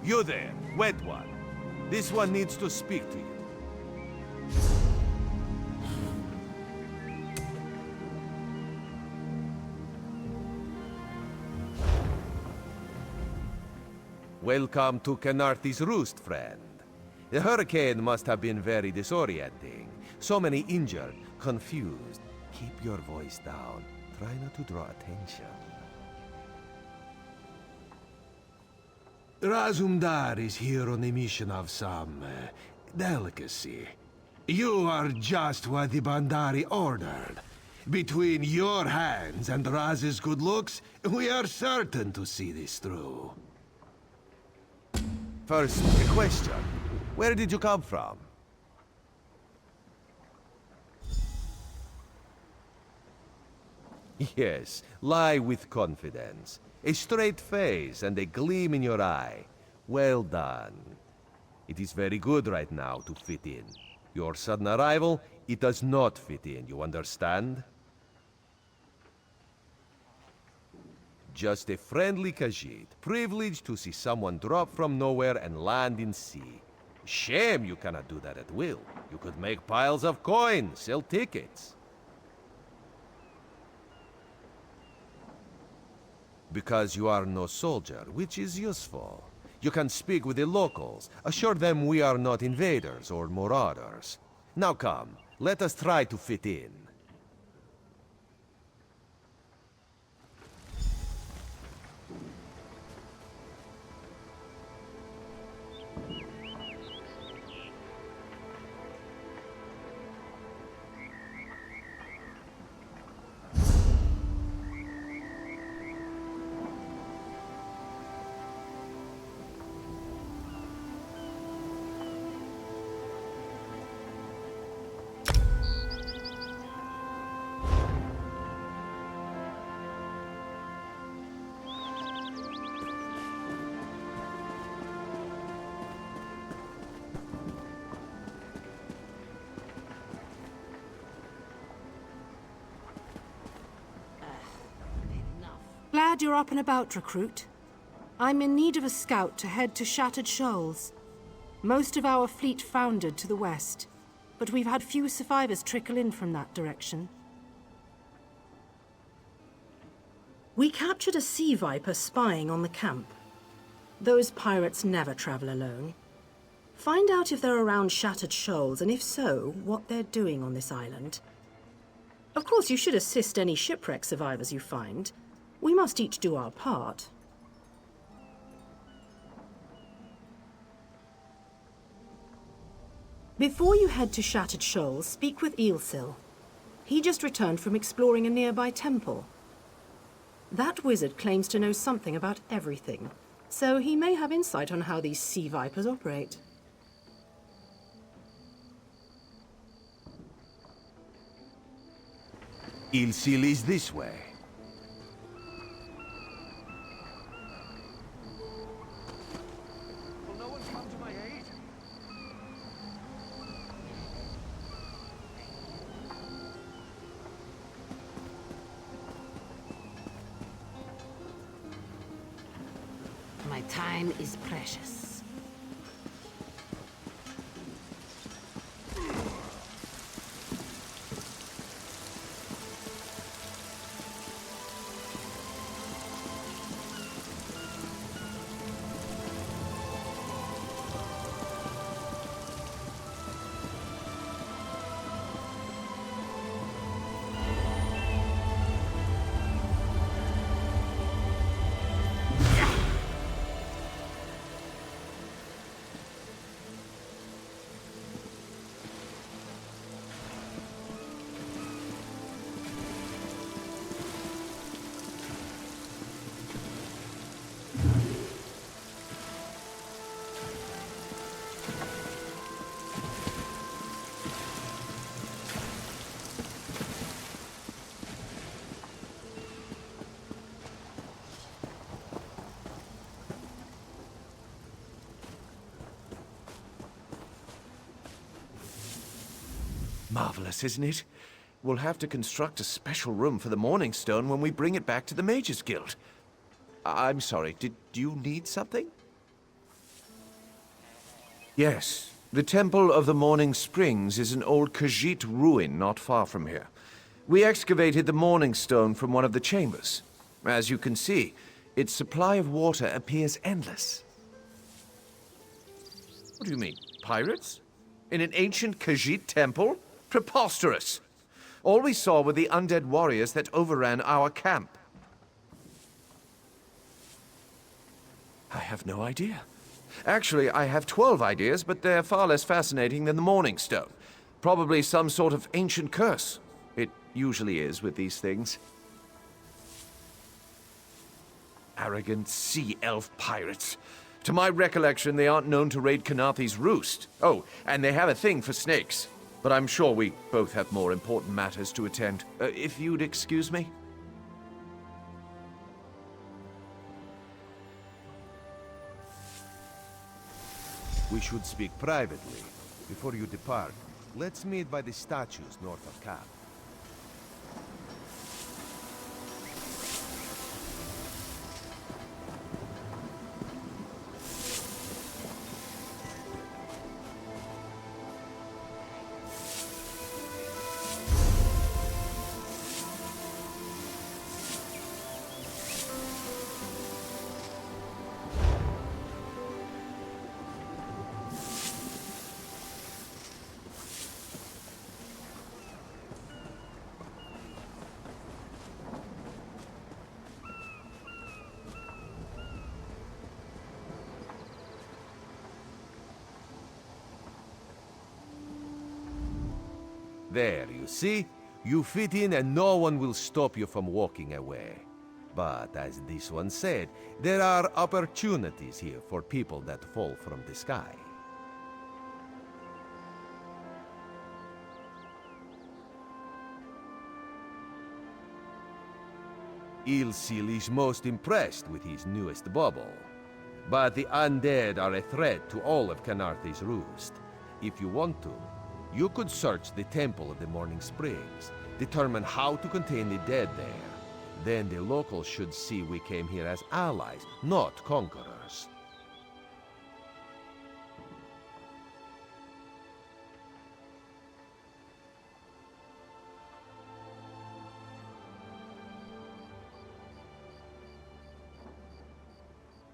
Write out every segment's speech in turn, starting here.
You there, wet one. This one needs to speak to you. Welcome to Canarthi's Roost, friend. The hurricane must have been very disorienting. So many injured, confused. Keep your voice down. Try not to draw attention. Razumdar is here on a mission of some delicacy. You are just what the Bandari ordered. Between your hands and Raz's good looks, we are certain to see this through. First, a question. Where did you come from? Yes, lie with confidence. A straight face and a gleam in your eye. Well done. It is very good right now to fit in. Your sudden arrival, it does not fit in, you understand? Just a friendly Khajiit, privileged to see someone drop from nowhere and land in sea. Shame you cannot do that at will. You could make piles of coin, sell tickets. Because you are no soldier, which is useful. You can speak with the locals, assure them we are not invaders or marauders. Now come, let us try to fit in. Glad you're up and about, recruit. I'm in need of a scout to head to Shattered Shoals. Most of our fleet foundered to the west, but we've had few survivors trickle in from that direction. We captured a sea viper spying on the camp. Those pirates never travel alone. Find out if they're around Shattered Shoals, and if so, what they're doing on this island. Of course, you should assist any shipwreck survivors you find. We must each do our part. Before you head to Shattered Shoals, speak with Eelsil. He just returned from exploring a nearby temple. That wizard claims to know something about everything, so he may have insight on how these sea vipers operate. Eelsil is this way. My time is precious. Marvelous, isn't it? We'll have to construct a special room for the Morning Stone when we bring it back to the Mages Guild. I'm sorry, did you need something? Yes, the Temple of the Morning Springs is an old Khajiit ruin not far from here. We excavated the Morning Stone from one of the chambers. As you can see, its supply of water appears endless. What do you mean, pirates? In an ancient Khajiit temple? Preposterous! All we saw were the undead warriors that overran our camp. I have no idea. Actually, I have 12 ideas, but they're far less fascinating than the Morning Stone. Probably some sort of ancient curse. It usually is with these things. Arrogant sea elf pirates. To my recollection, they aren't known to raid Kanathe's roost. Oh, and they have a thing for snakes. But I'm sure we both have more important matters to attend. If you'd excuse me? We should speak privately. Before you depart, let's meet by the statues north of Cap. There, you see? You fit in and no one will stop you from walking away. But as this one said, there are opportunities here for people that fall from the sky. Ilsil is most impressed with his newest bauble. But the undead are a threat to all of Kanathe's roost. If you want to, you could search the Temple of the Morning Springs, determine how to contain the dead there. Then the locals should see we came here as allies, not conquerors.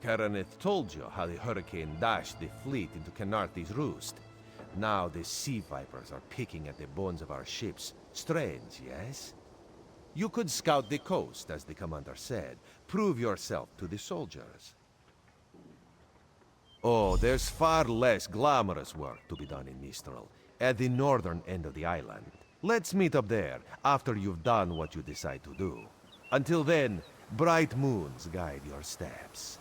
Karaneth told you how the hurricane dashed the fleet into Kanathe's roost. Now the sea vipers are picking at the bones of our ships. Strange, yes? You could scout the coast, as the commander said. Prove yourself to the soldiers. Oh, there's far less glamorous work to be done in Mistral, at the northern end of the island. Let's meet up there, after you've done what you decide to do. Until then, bright moons guide your steps.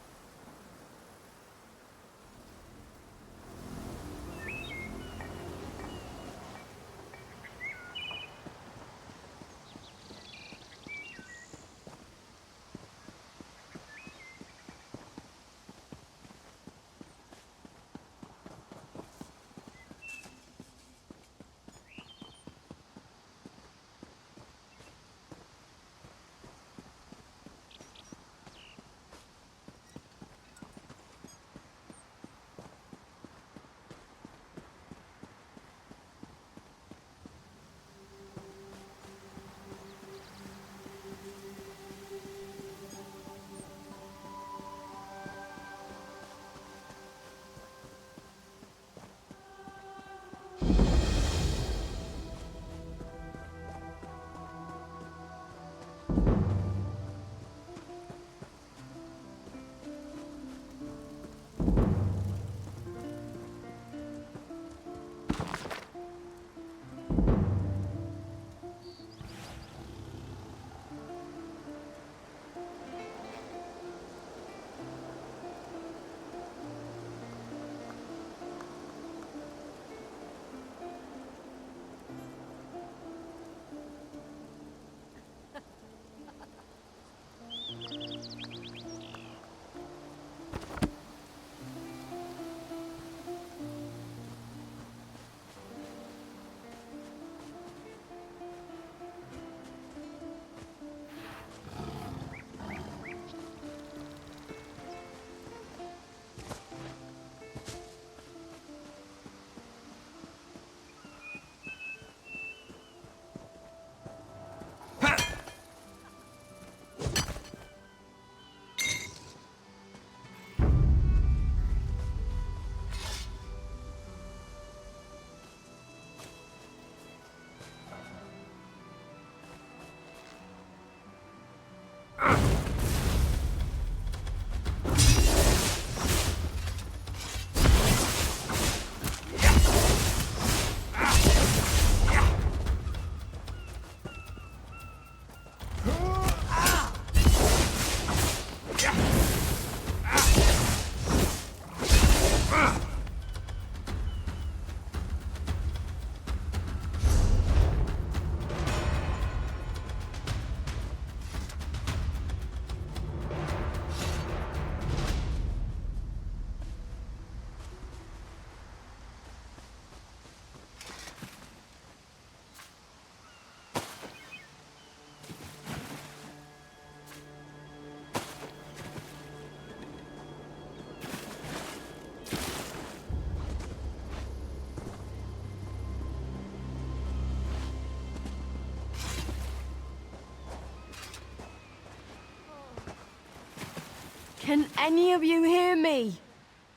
Can any of you hear me?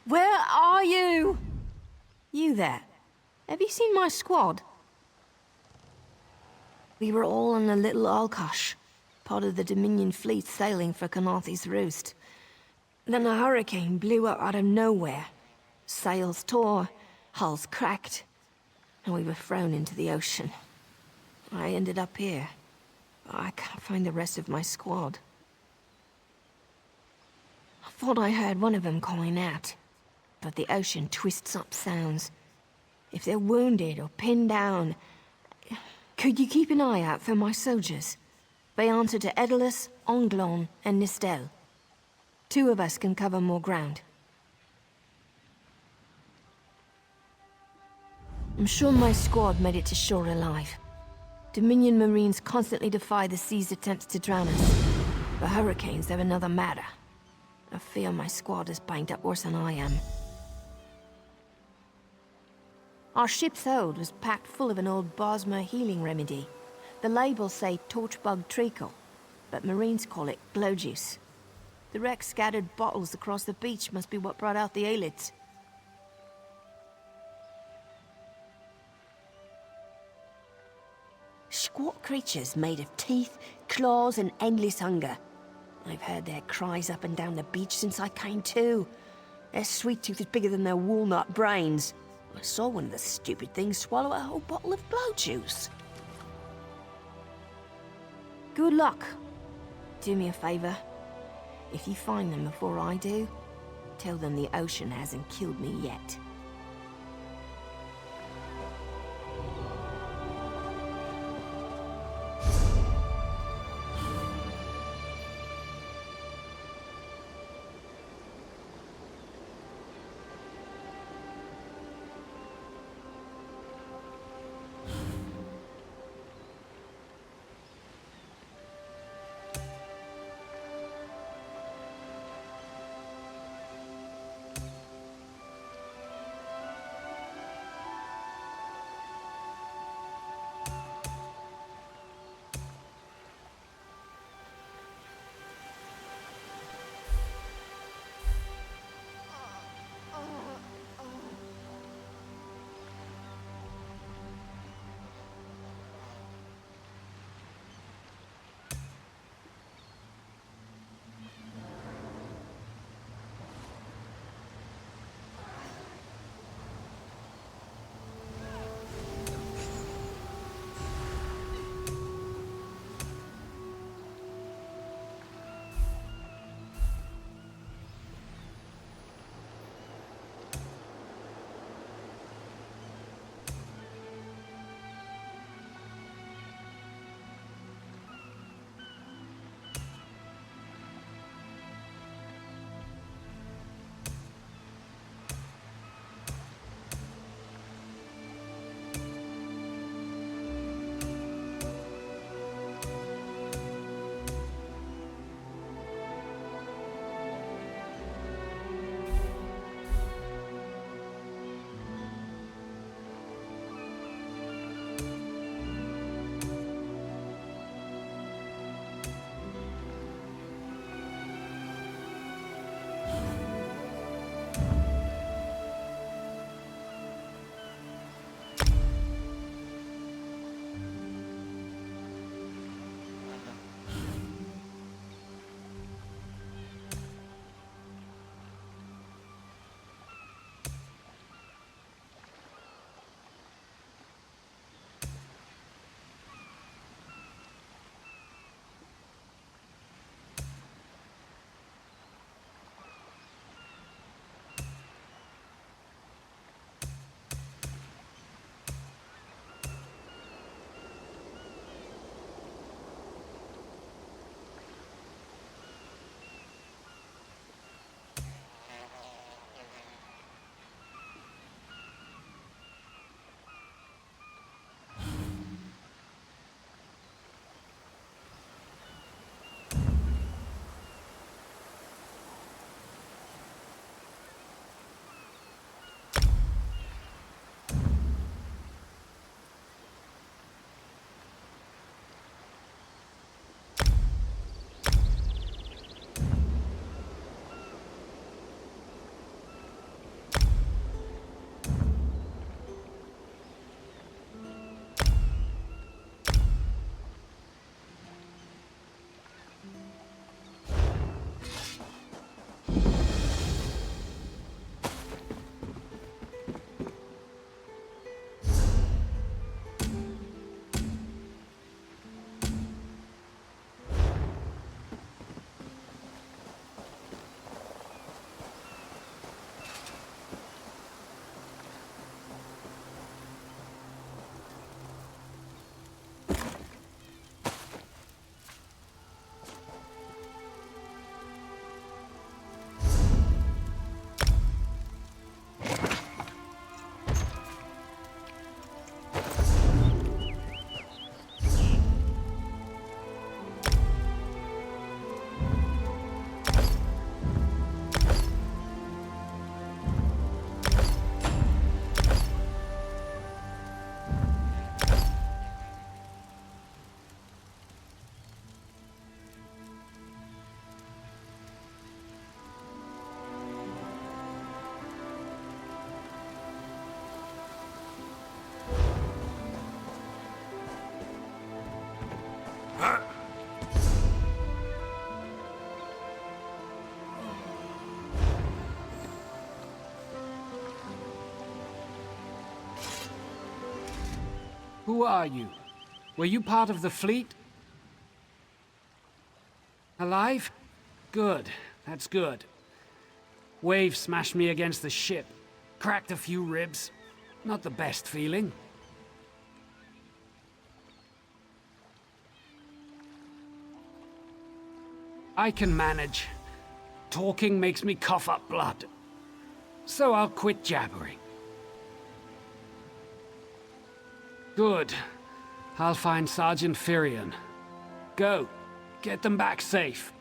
Where are you? You there. Have you seen my squad? We were all on a little Alkosh, part of the Dominion fleet sailing for Canathi's Roost. Then a hurricane blew up out of nowhere. Sails tore, hulls cracked, and we were thrown into the ocean. I ended up here. I can't find the rest of my squad. I thought I heard one of them calling out, but the ocean twists up sounds. If they're wounded or pinned down, could you keep an eye out for my soldiers? They answer to Edalus, Onglon, and Nistel. 2 of us can cover more ground. I'm sure my squad made it to shore alive. Dominion Marines constantly defy the sea's attempts to drown us. The hurricanes are another matter. I fear my squad is banged up worse than I am. Our ship's hold was packed full of an old Bosmer healing remedy. The labels say torchbug treacle, but Marines call it glow juice. The wreck scattered bottles across the beach must be what brought out the aelids. Squat creatures made of teeth, claws, and endless hunger. I've heard their cries up and down the beach since I came to. Their sweet tooth is bigger than their walnut brains. I saw one of the stupid things swallow a whole bottle of blow juice. Good luck. Do me a favor. If you find them before I do, tell them the ocean hasn't killed me yet. Who are you? Were you part of the fleet? Alive? Good. That's good. Waves smashed me against the ship. Cracked a few ribs. Not the best feeling. I can manage. Talking makes me cough up blood. So I'll quit jabbering. Good. I'll find Sergeant Firion. Go. Get them back safe.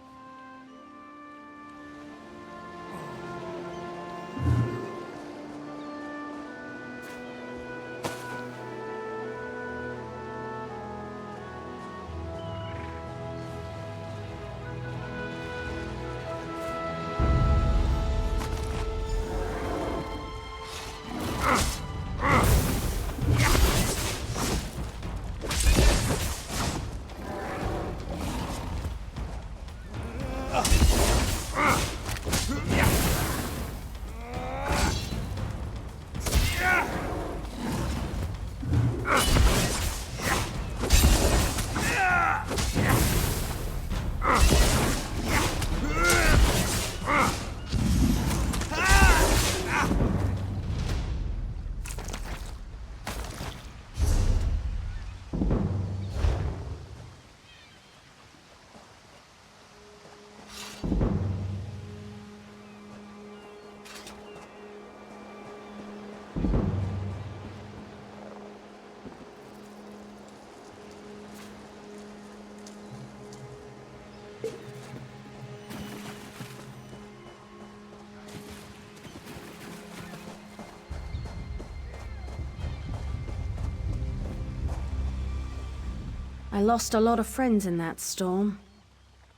I lost a lot of friends in that storm.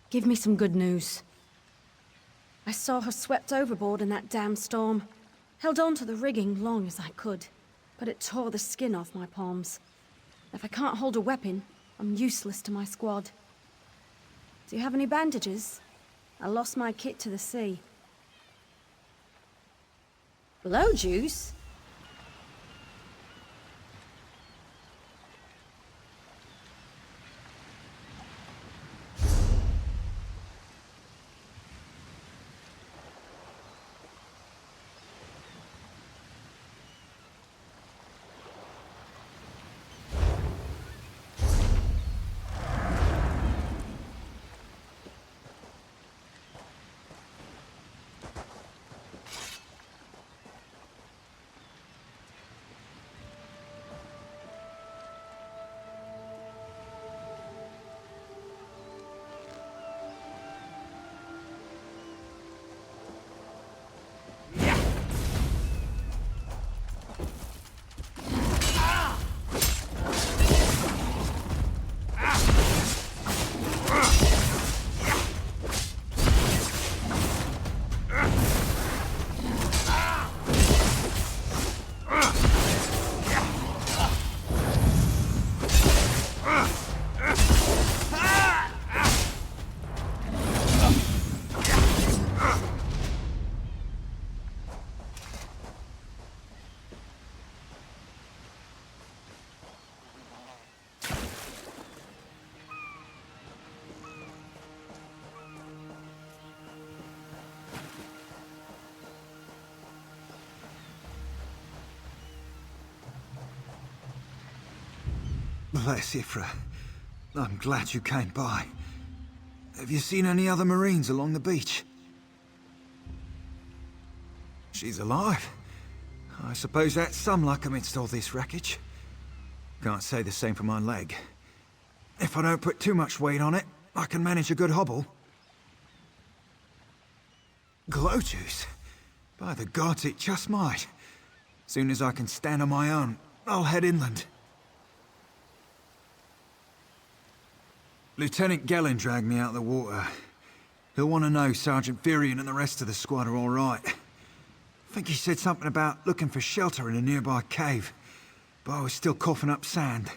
Give me some good news. I saw her swept overboard in that damn storm. Held on to the rigging long as I could, but it tore the skin off my palms. If I can't hold a weapon, I'm useless to my squad. Do you have any bandages? I lost my kit to the sea. Blow juice? Bless Ifra. I'm glad you came by. Have you seen any other Marines along the beach? She's alive. I suppose that's some luck amidst all this wreckage. Can't say the same for my leg. If I don't put too much weight on it, I can manage a good hobble. Glow juice? By the gods, it just might. Soon as I can stand on my own, I'll head inland. Lieutenant Gellin dragged me out of the water. He'll want to know Sergeant Firion and the rest of the squad are all right. I think he said something about looking for shelter in a nearby cave, but I was still coughing up sand.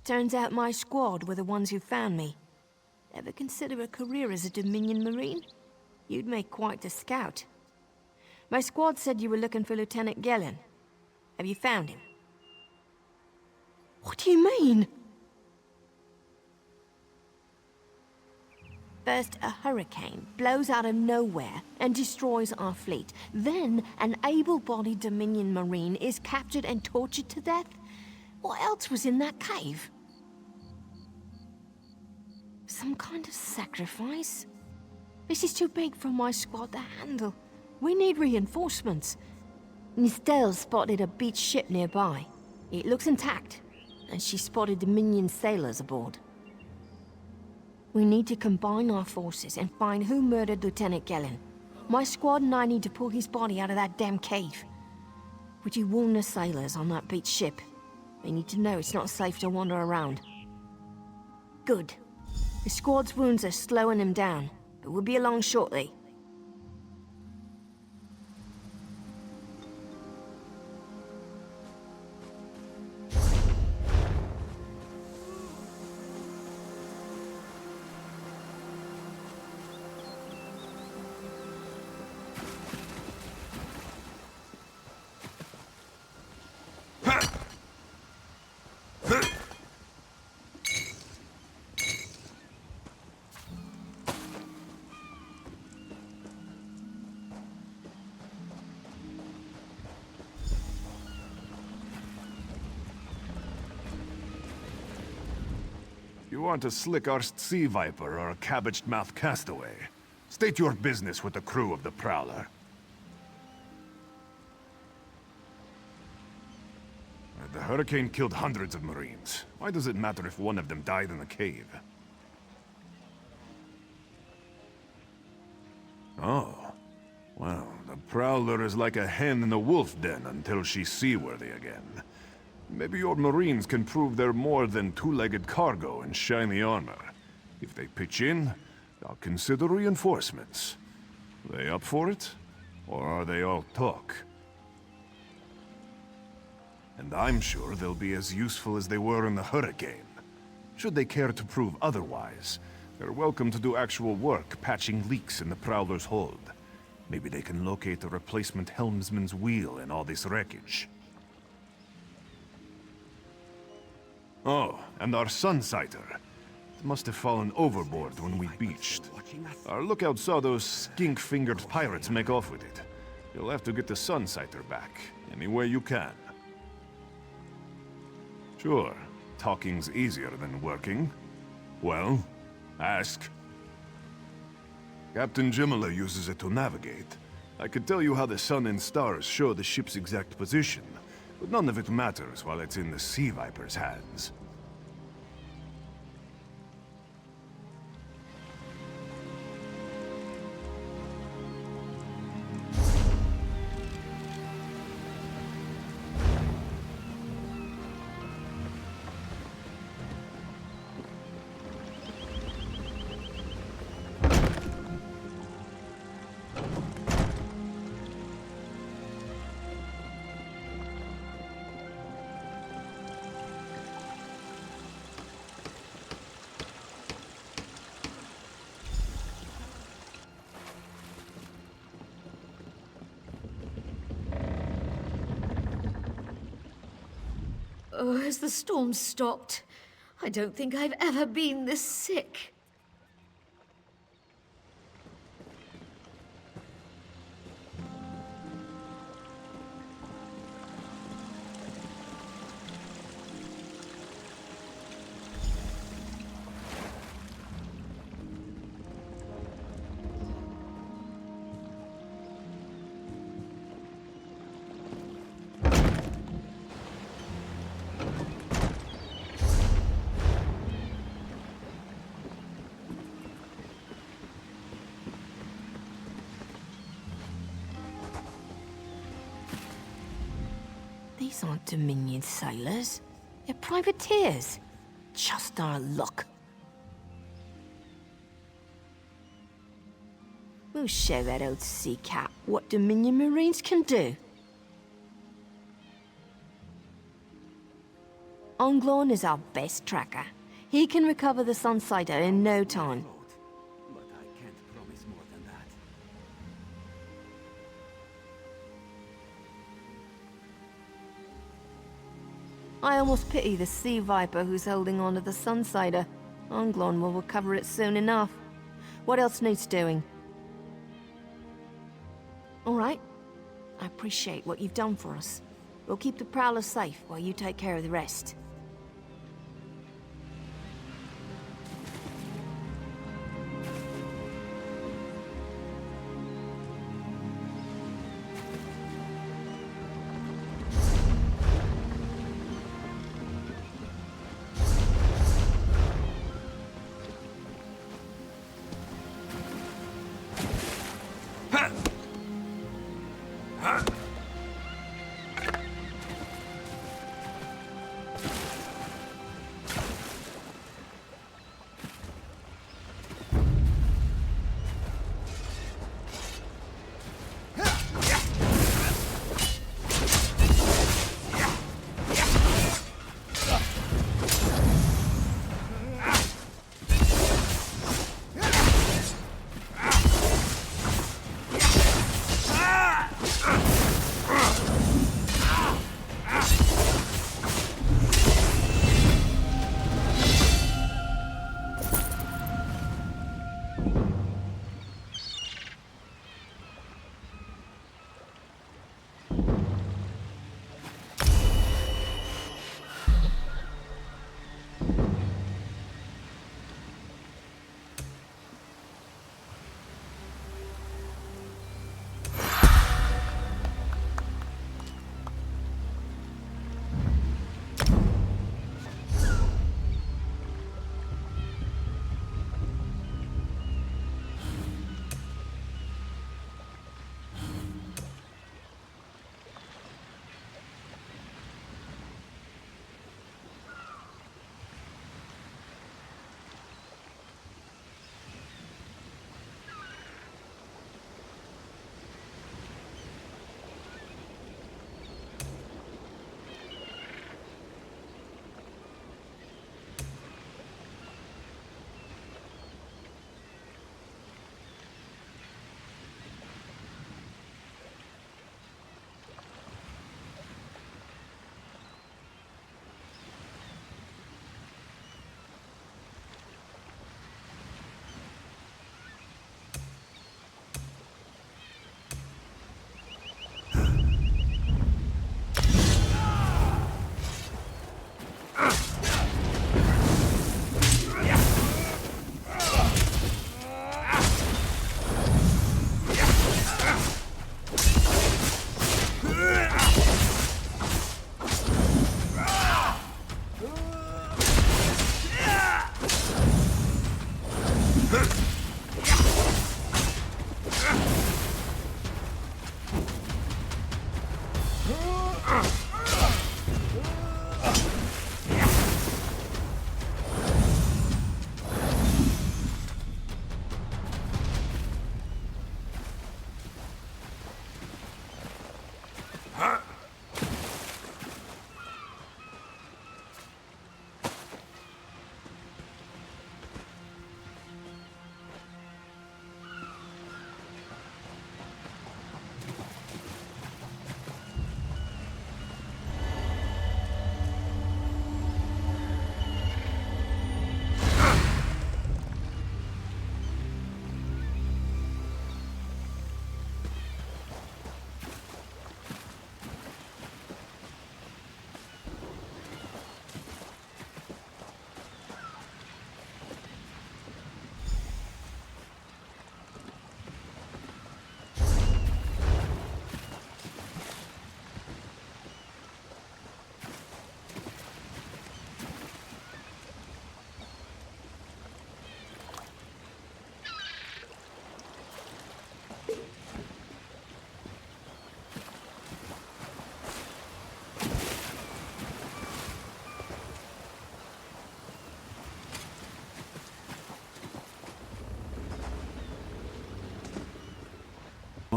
Turns out my squad were the ones who found me. Ever consider a career as a Dominion Marine? You'd make quite a scout. My squad said you were looking for Lieutenant Gellin. Have you found him? What do you mean? First, a hurricane blows out of nowhere and destroys our fleet. Then, an able-bodied Dominion Marine is captured and tortured to death? What else was in that cave? Some kind of sacrifice? This is too big for my squad to handle. We need reinforcements. Nistel spotted a beached ship nearby. It looks intact, and she spotted Dominion sailors aboard. We need to combine our forces and find who murdered Lieutenant Gellin. My squad and I need to pull his body out of that damn cave. Would you warn the sailors on that beached ship? They need to know it's not safe to wander around. Good. The squad's wounds are slowing him down, but we'll be along shortly. You want a slick-arsed sea viper or a cabbage-mouthed castaway? State your business with the crew of the Prowler. The hurricane killed hundreds of Marines. Why does it matter if one of them died in the cave? Oh. Well, the Prowler is like a hen in a wolf den until she's seaworthy again. Maybe your Marines can prove they're more than two-legged cargo and shiny armor. If they pitch in, I'll consider reinforcements. They up for it? Or are they all talk? And I'm sure they'll be as useful as they were in the hurricane. Should they care to prove otherwise, they're welcome to do actual work patching leaks in the Prowler's hold. Maybe they can locate a replacement helmsman's wheel in all this wreckage. Oh, and our sunsighter. It must have fallen overboard when we beached. Our lookout saw those skink-fingered pirates make off with it. You'll have to get the sunsighter back, any way you can. Sure, talking's easier than working. Well, ask. Captain Jimala uses it to navigate. I could tell you how the sun and stars show the ship's exact position, but none of it matters while it's in the Sea Viper's hands. Oh, has the storm stopped? I don't think I've ever been this sick. These aren't Dominion sailors. They're privateers. Just our luck. We'll show that old sea cat what Dominion Marines can do. Onglorn is our best tracker. He can recover the Sunsighter in no time. But I can't promise more than that. I almost pity the Sea Viper who's holding on to the Sunsighter. Onglorn will recover it soon enough. What else needs doing? All right. I appreciate what you've done for us. We'll keep the Prowler safe while you take care of the rest.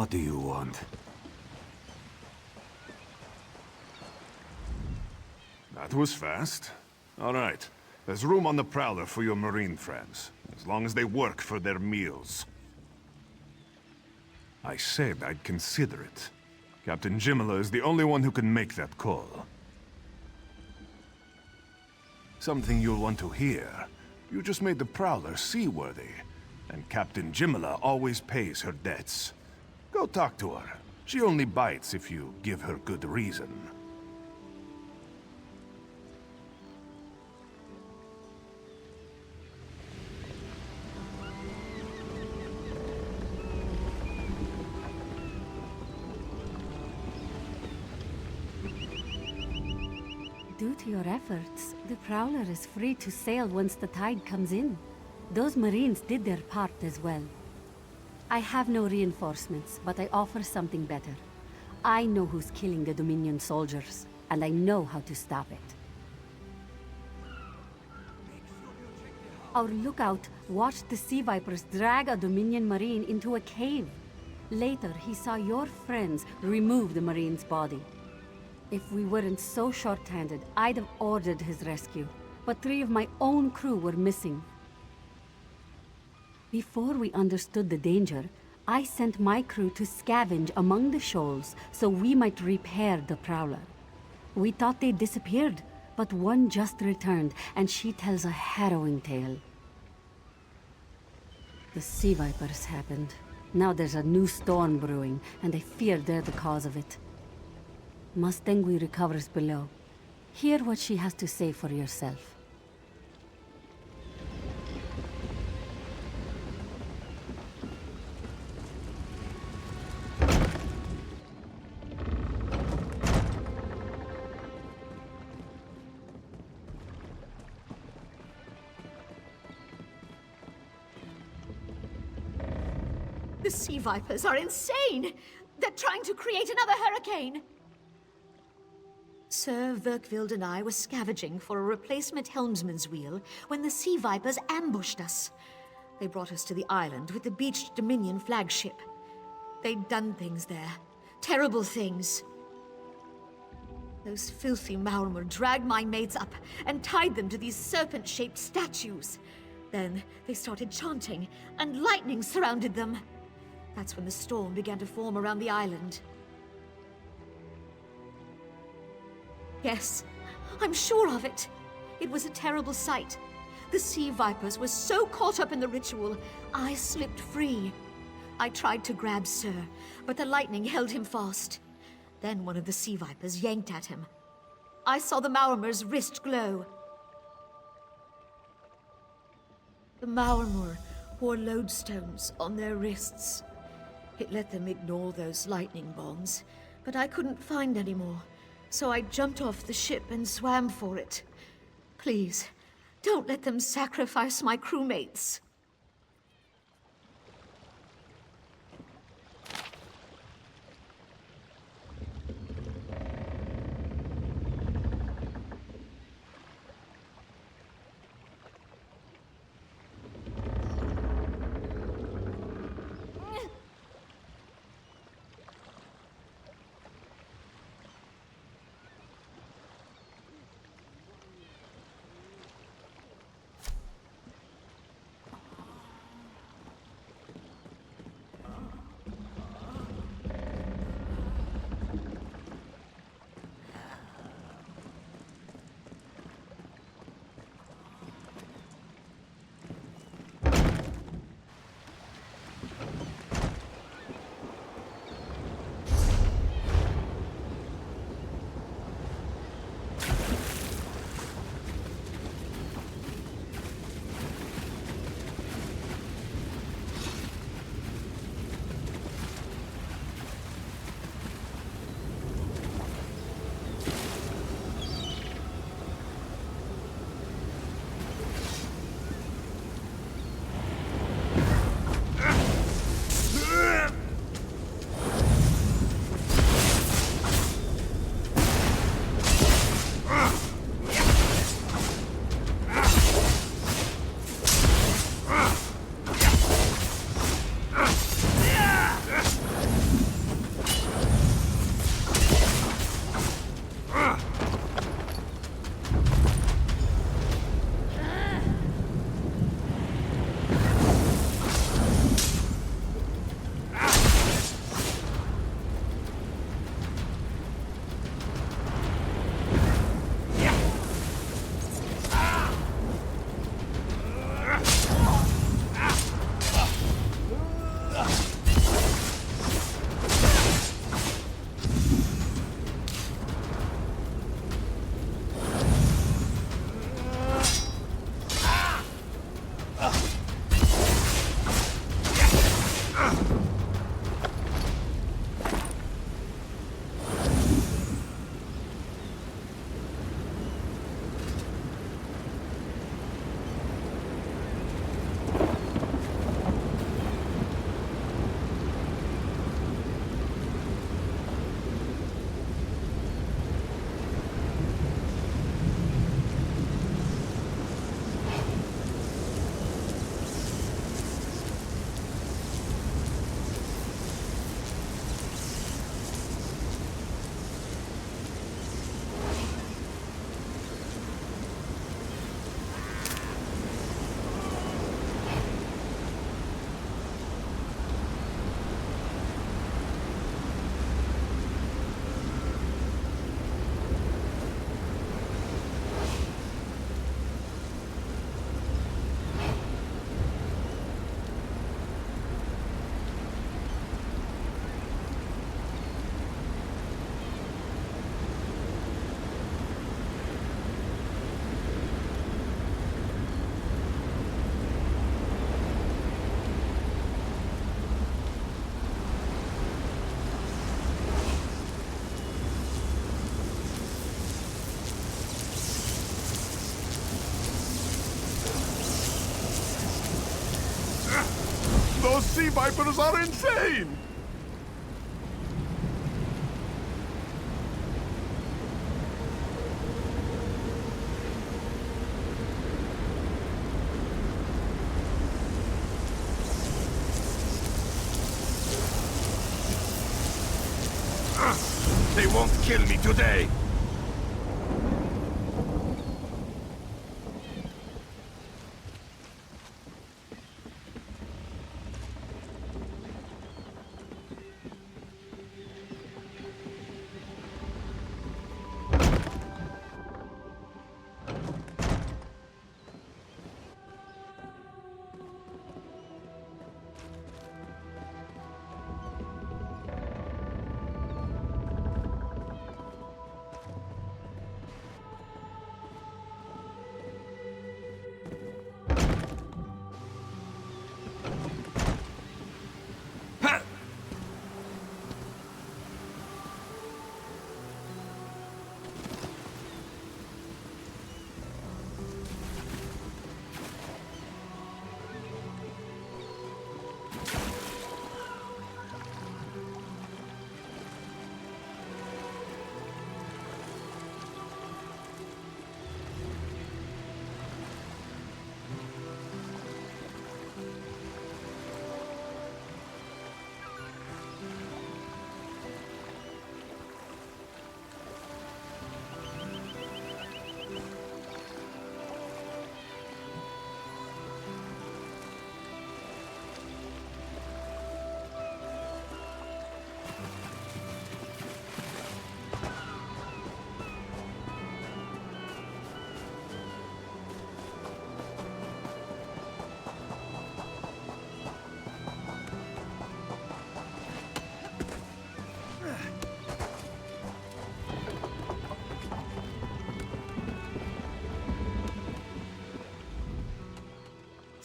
What do you want? That was fast. All right. There's room on the Prowler for your Marine friends, as long as they work for their meals. I said I'd consider it. Captain Jimala is the only one who can make that call. Something you'll want to hear. You just made the Prowler seaworthy, and Captain Jimala always pays her debts. Go talk to her. She only bites if you give her good reason. Due to your efforts, the Prowler is free to sail once the tide comes in. Those Marines did their part as well. I have no reinforcements, but I offer something better. I know who's killing the Dominion soldiers, and I know how to stop it. Our lookout watched the Sea Vipers drag a Dominion Marine into a cave. Later, he saw your friends remove the Marine's body. If we weren't so short-handed, I'd have ordered his rescue. But 3 of my own crew were missing. Before we understood the danger, I sent my crew to scavenge among the shoals so we might repair the Prowler. We thought they disappeared, but one just returned, and she tells a harrowing tale. The Sea Vipers happened. Now there's a new storm brewing, and I fear they're the cause of it. Mustangui recovers below. Hear what she has to say for yourself. The Sea Vipers are insane! They're trying to create another hurricane! Sir Verkvild and I were scavenging for a replacement helmsman's wheel when the Sea Vipers ambushed us. They brought us to the island with the beached Dominion flagship. They'd done things there. Terrible things. Those filthy Maormer dragged my mates up and tied them to these serpent-shaped statues. Then they started chanting, and lightning surrounded them. That's when the storm began to form around the island. Yes, I'm sure of it. It was a terrible sight. The Sea Vipers were so caught up in the ritual, I slipped free. I tried to grab Sir, but the lightning held him fast. Then one of the Sea Vipers yanked at him. I saw the Maormer's wrist glow. The Maormer wore lodestones on their wrists. It let them ignore those lightning bombs, but I couldn't find any more, so I jumped off the ship and swam for it. Please, don't let them sacrifice my crewmates. Those sea vipers are insane! They won't kill me today!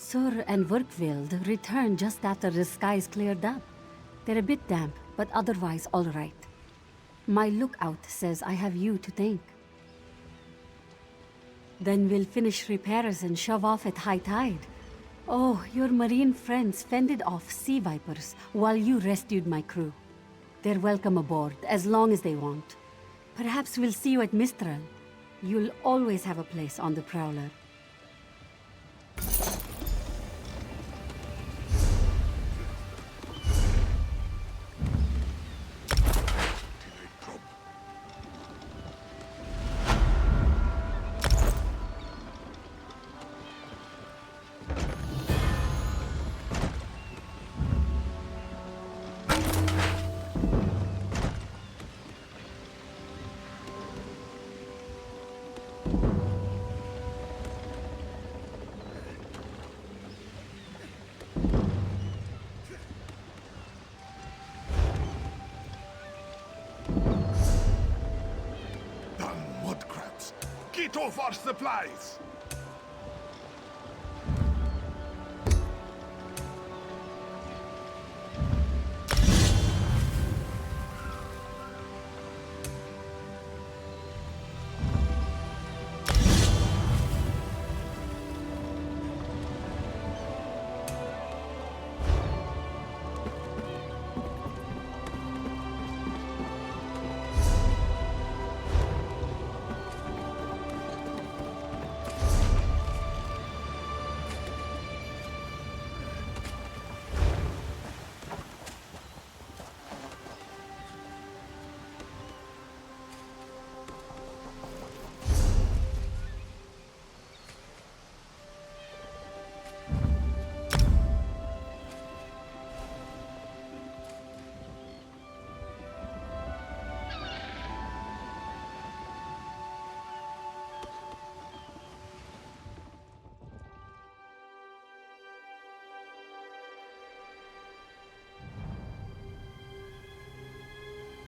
Sur and Verkvild returned just after the skies cleared up. They're a bit damp, but otherwise all right. My lookout says I have you to thank. Then we'll finish repairs and shove off at high tide. Oh, your marine friends fended off sea vipers while you rescued my crew. They're welcome aboard, as long as they want. Perhaps we'll see you at Mistral. You'll always have a place on the Prowler. Get off our supplies!